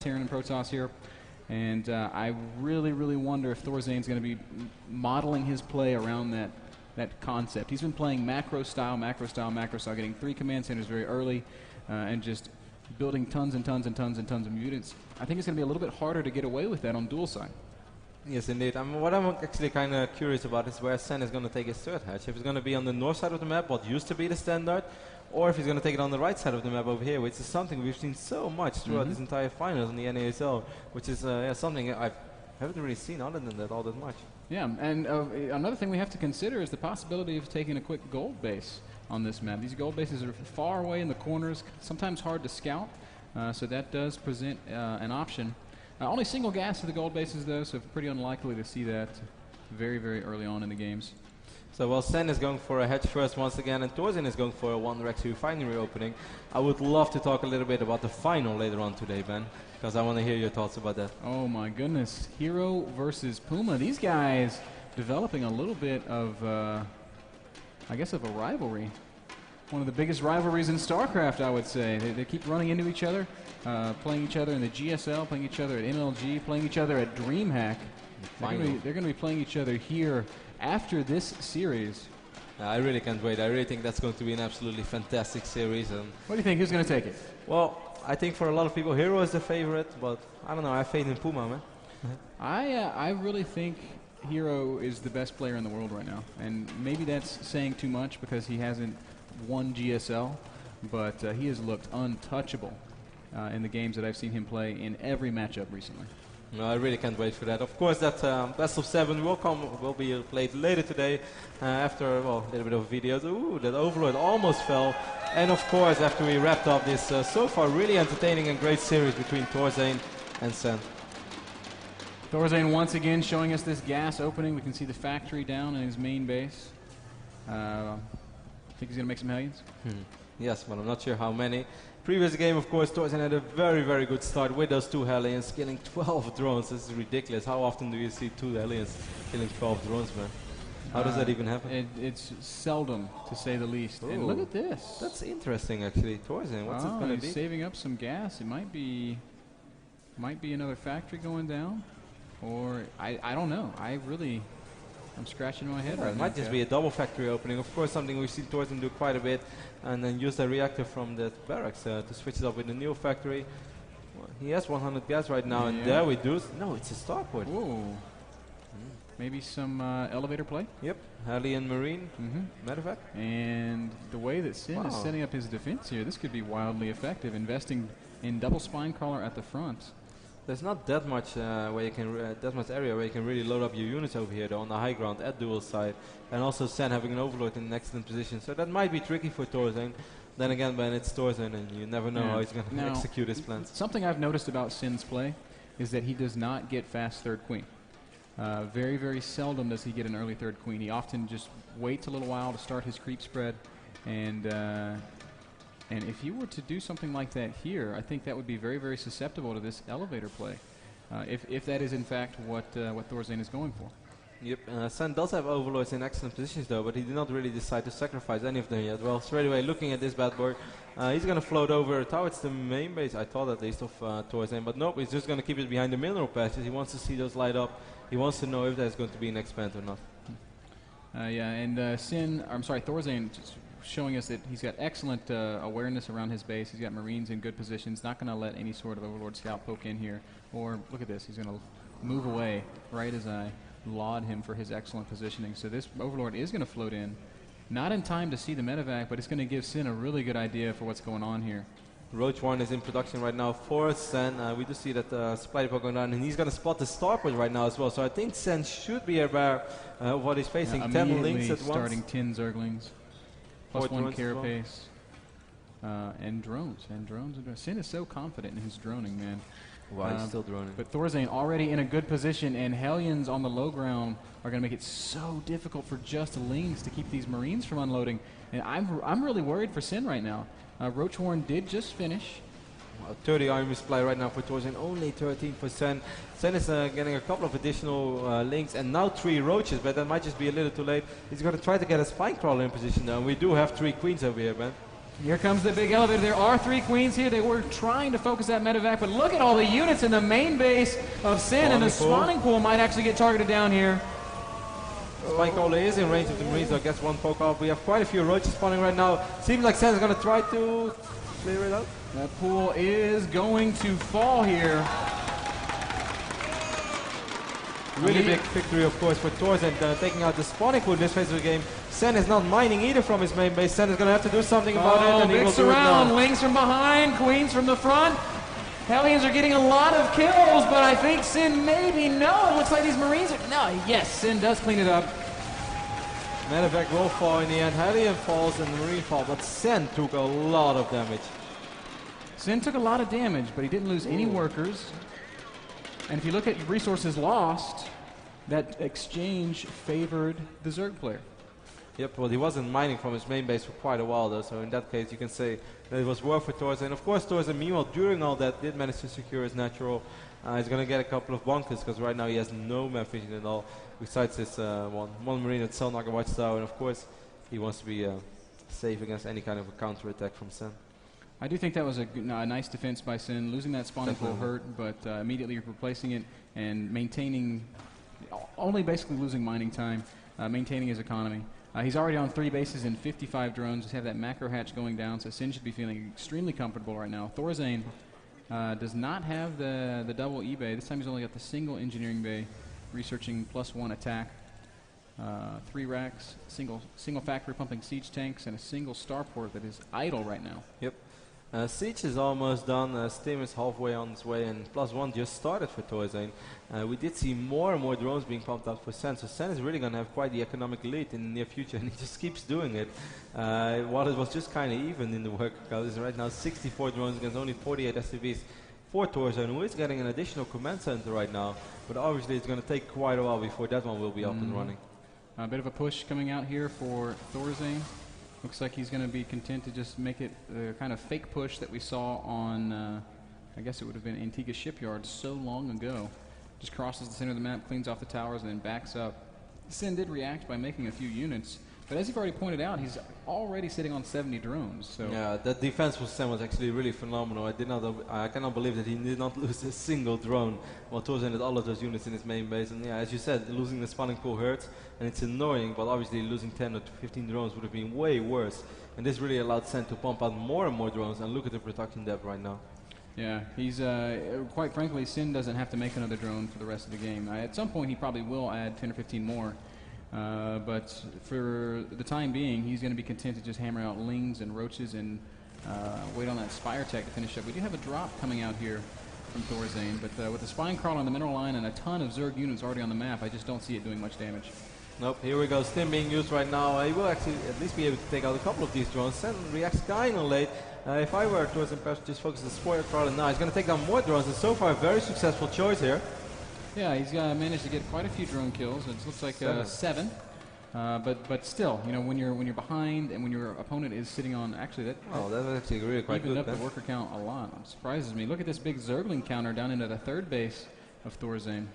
Terran and Protoss here. And I really wonder if Thorzain's going to be modeling his play around that concept. He's been playing macro style, getting 3 command centers very early, and just building tons and tons of mutants. I think it's going to be a little bit harder to get away with that on dual side. Yes, indeed. What I'm actually kind of curious about is where Sen is going to take his third hatch. If it's going to be on the north side of the map, what used to be the standard, or if he's going to take it on the right side of the map over here, which is something we've seen so much throughout this entire finals in the NASL, which is something I haven't really seen other than that all that much. Yeah, and another thing we have to consider is the possibility of taking a quick gold base on this map. These gold bases are far away in the corners, sometimes hard to scout, so that does present an option. Only single gas to the gold bases though, so pretty unlikely to see that very early on in the games. So while Sen is going for a hedge first once again, and Thorzain is going for a 1-Rex refinery opening, I would love to talk a little bit about the final later on today, Ben, because I want to hear your thoughts about that. Oh my goodness, Hero versus Puma. These guys developing a little bit of, I guess, of a rivalry. One of the biggest rivalries in StarCraft, I would say. They keep running into each other, playing each other in the GSL, playing each other at MLG, playing each other at DreamHack. They're going to be playing each other here after this series. I really can't wait. I really think that's going to be an absolutely fantastic series. And what do you think? Who's going to take it? Well, I think for a lot of people, Hero is the favorite, but I don't know. I have faith in Puma, man. I really think Hero is the best player in the world right now. And maybe that's saying too much because he hasn't won GSL, but he has looked untouchable in the games that I've seen him play in every matchup recently. No, I really can't wait for that. Of course, that best of 7 will be played later today after a little bit of videos. Ooh, that Overlord almost fell. And of course, after we wrapped up this so far really entertaining and great series between Thorzain and Sen. Thorzain once again showing us this gas opening. We can see the factory down in his main base. Think he's going to make some Hellions? Yes, but I'm not sure how many. Previous game, of course, Thorzain had a very good start with those 2 Hellions, killing 12 drones. This is ridiculous. How often do you see 2 Hellions killing 12 drones, man? How does that even happen? It's seldom, to say the least. Ooh. And look at this. That's interesting, actually. Thorzain, what's it going to be? He's saving up some gas. It might be another factory going down, or I don't know. I'm scratching my head right now. It might just be a double factory opening. Of course, something we've seen Thorzain do quite a bit, and then use the reactor from the barracks to switch it up with the new factory. Well, he has 100 gas right now, and there we do. No, it's a starport. Whoa. Maybe some elevator play? Yep, Heli and Marine, medevac. And the way that Sen is setting up his defense here, this could be wildly effective, investing in double spine crawler at the front. There's not that much area where you can really load up your units over here, though, on the high ground at dual side, and also Sen having an Overlord in an excellent position, so that might be tricky for Thorzain. Then again, Ben, it's Thorzain, and you never know how he's going to execute his plans. Something I've noticed about Sen's play is that he does not get fast third queen. Very seldom does he get an early third queen. He often just waits a little while to start his creep spread, and if he were to do something like that here, I think that would be very susceptible to this elevator play, if that is in fact what Thorzain is going for. Yep, Sen does have Overlords in excellent positions though, but he did not really decide to sacrifice any of them yet. Well, straight away looking at this bad boy, he's going to float over towards the main base, I thought at least, of Thorzain, but nope, he's just going to keep it behind the mineral patches. He wants to see those light up. He wants to know if there's going to be an expand or not. Thorzain showing us that he's got excellent awareness around his base. He's got Marines in good positions, not going to let any sort of Overlord scout poke in here. Or, look at this, he's going to move away right as I laud him for his excellent positioning. So this Overlord is going to float in, not in time to see the medevac, but it's going to give Sen a really good idea for what's going on here. Roach 1 is in production right now for Sen. We do see that supply depot going down, and he's going to spot the starport right now as well. So I think Sen should be aware of what he's facing. 10 links at once. Starting 10 Zerglings, plus 1 carapace, and drones. Sen is so confident in his droning, man. Wow, he's still droning. But Thorzain already in a good position, and Hellions on the low ground are going to make it so difficult for just Lings to keep these Marines from unloading. And I'm really worried for Sen right now. Roachhorn did just finish. 30 army supply right now for Thorzain, only 13 for Sen. Sen is getting a couple of additional links, and now 3 roaches, but that might just be a little too late. He's going to try to get a spine crawler in position now. We do have 3 queens over here, man. Here comes the big elevator. There are 3 queens here. They were trying to focus that medevac, but look at all the units in the main base of Sen, and the spawning pool might actually get targeted down here. Spike Cola is in range of the Marines, so I guess one poke off. We have quite a few roaches spawning right now. Seems like Sen is going to try to clear it out. That pool is going to fall here. Really big victory, of course, for Thorzain, taking out the spawning pool in this phase of the game. Sen is not mining either from his main base. Sen is going to have to do something about it, and he will do it now. Lings from behind, Queens from the front. Hellions are getting a lot of kills, but I think Sen maybe no. It looks like these Marines are... No, yes, Sen does clean it up. Medevac will fall in the end. Hellion falls and the Marine fall, but Sen took a lot of damage. Sen took a lot of damage, but he didn't lose any workers. And if you look at resources lost, that exchange favored the Zerg player. Yep, well, he wasn't mining from his main base for quite a while, though, so in that case, you can say that it was worth for Thorzain. Of course, Thorzain, meanwhile, during all that, did manage to secure his natural. He's going to get a couple of bunkers, because right now he has no map vision at all, besides his one Marine at Selnaga Watchtower, and of course, he wants to be safe against any kind of a counter-attack from Sen. I do think that was a nice defense by Sen. Losing that spawning pool hurt, but immediately replacing it and maintaining, only basically losing mining time, maintaining his economy. He's already on 3 bases and 55 drones. Just have that macro hatch going down, so Sen should be feeling extremely comfortable right now. Thorzain does not have the double E-bay. This time he's only got the single engineering bay, researching +1 attack. 3 racks, single factory pumping siege tanks, and a single starport that is idle right now. Yep. Siege is almost done. Stim is halfway on its way, and +1 just started for Thorzain. We did see more and more drones being pumped out for Sen, so Sen is really going to have quite the economic lead in the near future, and he just keeps doing it. While it was just kind of even in the work, because right now 64 drones against only 48 SCVs for Thorzain, who is getting an additional command center right now, but obviously it's going to take quite a while before that one will be up and running. A bit of a push coming out here for Thorzain. Looks like he's going to be content to just make it the kind of fake push that we saw on, I guess it would have been Antigua Shipyard so long ago. Just crosses the center of the map, cleans off the towers, and then backs up. Sen did react by making a few units, but as you've already pointed out, he's already sitting on 70 drones. So yeah, that defense for Sen was actually really phenomenal. I cannot believe that he did not lose a single drone while Thorzain had all of those units in his main base. And yeah, as you said, losing the spawning pool hurts, and it's annoying, but obviously losing 10 or 15 drones would have been way worse. And this really allowed Sen to pump out more and more drones, and look at the production depth right now. Yeah, he's, quite frankly, Sen doesn't have to make another drone for the rest of the game. At some point, he probably will add 10 or 15 more. But for the time being, he's going to be content to just hammer out lings and roaches and wait on that spire tech to finish up. We do have a drop coming out here from Thorzain, but with the spine crawl on the mineral line and a ton of Zerg units already on the map, I just don't see it doing much damage. Nope, here we go, Stim being used right now. He will actually at least be able to take out a couple of these drones. Sen reacts kind of late. If I were Thorzain, perhaps just focus the spoiler crawler now. He's going to take down more drones, and so far a very successful choice here. Yeah, he's managed to get quite a few drone kills. It looks like 7. But still, you know, when you're behind and when your opponent is sitting on, actually that was actually really quite good. Evened up the worker count a lot. It surprises me. Look at this big Zergling counter down into the 3rd base of Thorzain.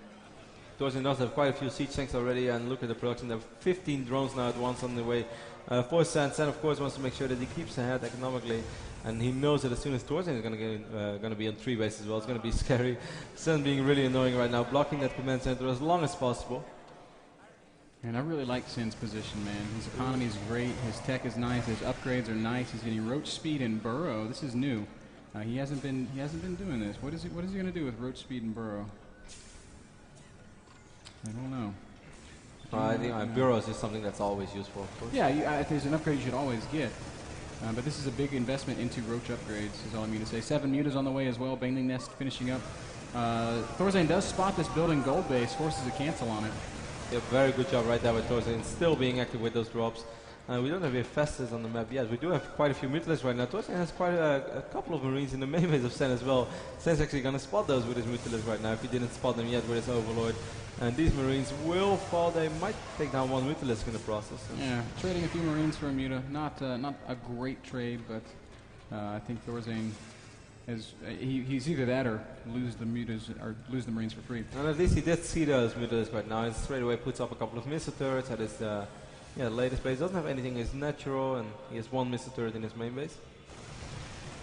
Thorzain does have quite a few siege tanks already, and look at the production. There are 15 drones now at once on the way for Sen. Sen, of course, wants to make sure that he keeps ahead economically, and he knows that as soon as Thorzain is going to be on 3 bases as well, it's going to be scary. Sen being really annoying right now, blocking that command center as long as possible. And I really like Sen's position, man. His economy is great, his tech is nice, his upgrades are nice. He's getting roach speed and burrow. This is new. He hasn't been doing this. What is he going to do with roach speed and burrow? I don't know. I think burrow is just something that's always useful, of course. Yeah, there's an upgrade you should always get. But this is a big investment into roach upgrades, is all I mean to say. 7 mutas on the way as well. Baneling Nest finishing up. Thorzain does spot this building gold base, forces a cancel on it. Yeah, very good job right there with Thorzain, still being active with those drops. We don't have Hephaestus on the map yet. We do have quite a few Mutilas right now. Thorzain has quite a couple of Marines in the main base of Sen as well. Sen's actually going to spot those with his Mutilas right now, if he didn't spot them yet with his Overlord. And these Marines will fall. They might take down one Mutalisk in the process. Yeah, trading a few Marines for a Muta. Not a great trade, but I think Thorzain he's either that or lose the Mutas or lose the Marines for free. And at least he did see those Mutalisk right now, and straight away puts up a couple of missile turrets at his latest base. Doesn't have anything as natural, and he has 1 missile turret in his main base.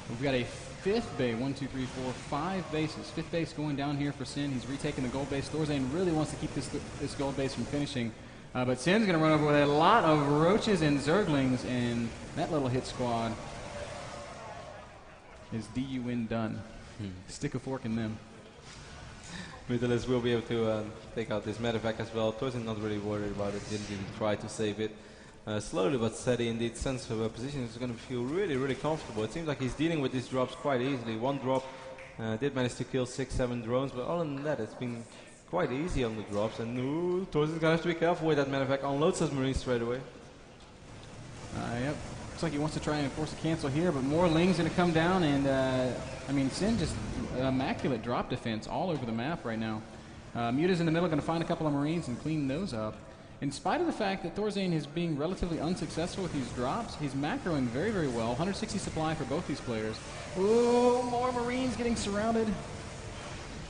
We've got a fifth base. 1, 2, 3, 4, 5 bases. Fifth base going down here for Sen. He's retaking the gold base. Thorzain really wants to keep this gold base from finishing. But Sen's going to run over with a lot of roaches and zerglings, and that little hit squad is DUN done. Stick a fork in them. Mythilist will be able to take out this medevac as well. Thorzain not really worried about it, didn't even try to save it. Slowly but steady indeed, sense of position is going to feel really, really comfortable. It seems like he's dealing with these drops quite easily. One drop did manage to kill 6, 7 drones, but other than that, it's been quite easy on the drops. And Thorzain's going to have to be careful with that medevac. Unloads his marines straight away. Yep. Looks like he wants to try and force a cancel here, but more Ling's going to come down, and I mean, Sen just immaculate drop defense all over the map right now. Muta's in the middle, going to find a couple of marines and clean those up. In spite of the fact that Thorzain is being relatively unsuccessful with these drops, he's macroing very, very well. 160 supply for both these players. Ooh, more marines getting surrounded.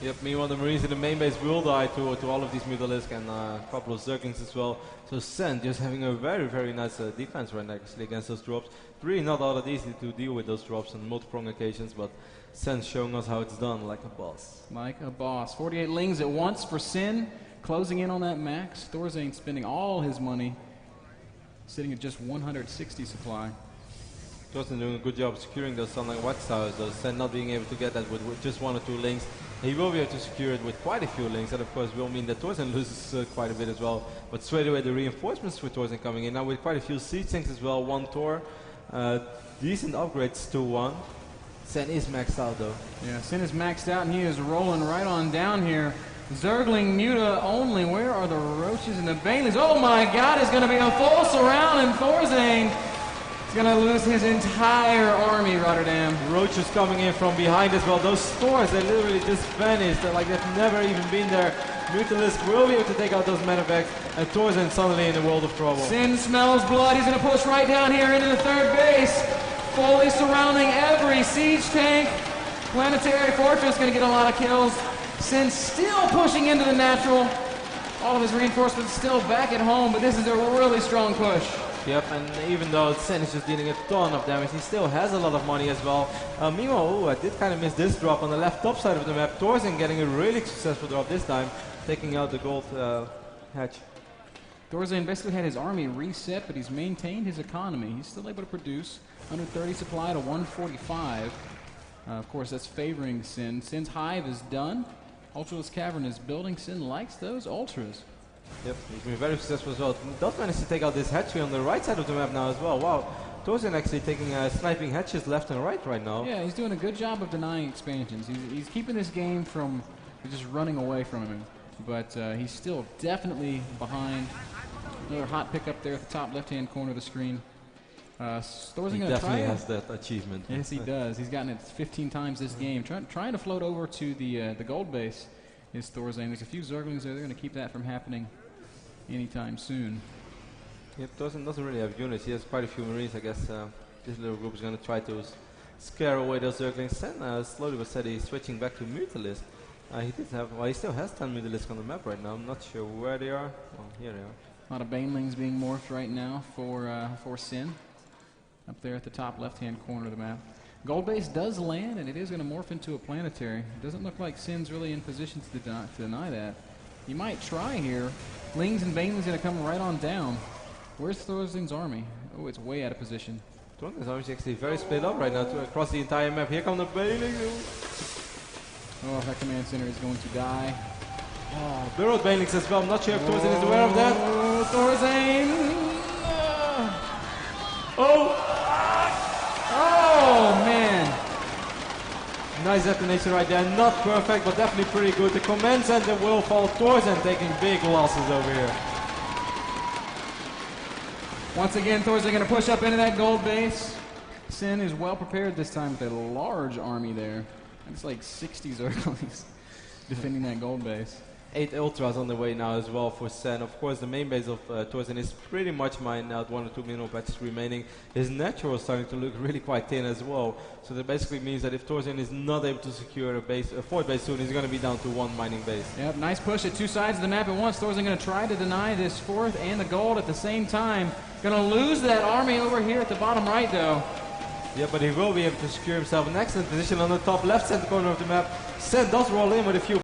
Yep, meanwhile the marines in the main base will die to all of these Mutalisks and a couple of Zerglings as well. So Sen just having a very, very nice defense right now actually against those drops. Really not all that easy to deal with those drops on multiple occasions, but Sen's showing us how it's done like a boss. Like a boss. 48 Lings at once for Sen, closing in on that max. Thorzain spending all his money, sitting at just 160 supply. Thorzain doing a good job securing those Sunlight Watchtowers, though Sen not being able to get that with just 1 or 2 Lings. He will be able to secure it with quite a few Lings. That of course will mean that Thorzain loses quite a bit as well. But straight away the reinforcements for Thorzain coming in now with quite a few siege tanks as well. 1 Thor, decent upgrades to 1. Sen is maxed out though. Yeah, Sen is maxed out and he is rolling right on down here. Zergling Muta only. Where are the roaches and the Baneleys? Oh my god, it's going to be a full surround, and Thorzain is going to lose his entire army, Rotterdam. Roaches coming in from behind as well. Those Thors, they literally just vanished. They're like they've never even been there. Mutalisk will be able to take out those medevacs, and Thorzain suddenly in a world of trouble. Sen smells blood. He's going to push right down here into the third base, fully surrounding every siege tank. Planetary Fortress going to get a lot of kills. Sen still pushing into the natural. All of his reinforcements still back at home, but this is a really strong push. Yep, and even though Sen is just dealing a ton of damage, he still has a lot of money as well. Meanwhile, I did kind of miss this drop on the left top side of the map. Thorzain getting a really successful drop this time, taking out the gold hatch. Thorzain basically had his army reset, but he's maintained his economy. He's still able to produce 130 supply to 145. Of course, that's favoring Sen. Sen's hive is done. Ultraless Cavern is building. Sen likes those ultras. Yep, he's been very successful as well. He does manage to take out this hatchery on the right side of the map now as well. Wow, Thorzain actually taking sniping hatches left and right now. Yeah, he's doing a good job of denying expansions. He's keeping this game from just running away from him. But he's still definitely behind. Another hot pick up there at the top left-hand corner of the screen. Thorzain He definitely has that achievement. Yes, he does. He's gotten it 15 times this game. Trying to float over to the gold base is Thorzain. There's a few Zerglings there. They're going to keep that from happening anytime soon. Yep, Thorzain doesn't really have units. He has quite a few Marines. I guess this little group is going to try to scare away those Zerglings. Sen slowly but steady switching back to Mutalisk. He still has 10 Mutalisks on the map right now. I'm not sure where they are. Well, here they are. A lot of Banelings being morphed right now for Sen. Up there at the top left-hand corner of the map. Gold base does land, and it is going to morph into a planetary. It doesn't look like Sen's really in position to deny that. He might try here. Lings and Banelings going to come right on down. Where's Thorzain's army? Oh, it's way out of position. Thorzain's army is actually very split up right now across the entire map. Here come the Banelings. Oh, that command center is going to die. Oh, burrowed Banelings as well. I'm not sure if Thorzain is aware of that. Oh, Thorzain! Oh! Oh, man. Nice detonation right there. Not perfect, but definitely pretty good. The command center will fall. Thorzain taking big losses over here. Once again, Thorzain going to push up into that gold base. Sen is well prepared this time with a large army there. It's like 60 Zerglings defending that gold base. 8 Ultras on the way now as well for Sen. Of course, the main base of Thorzain is pretty much mined out. 1 or 2 mineral patches remaining. His natural is starting to look really quite thin as well. So that basically means that if Thorzain is not able to secure a fourth base soon, he's going to be down to 1 mining base. Yep, nice push at 2 sides of the map at once. Thorzain going to try to deny this fourth and the gold at the same time. Going to lose that army over here at the bottom right, though. Yeah, but he will be able to secure himself an excellent position on the top left center corner of the map. Sen does roll in with a few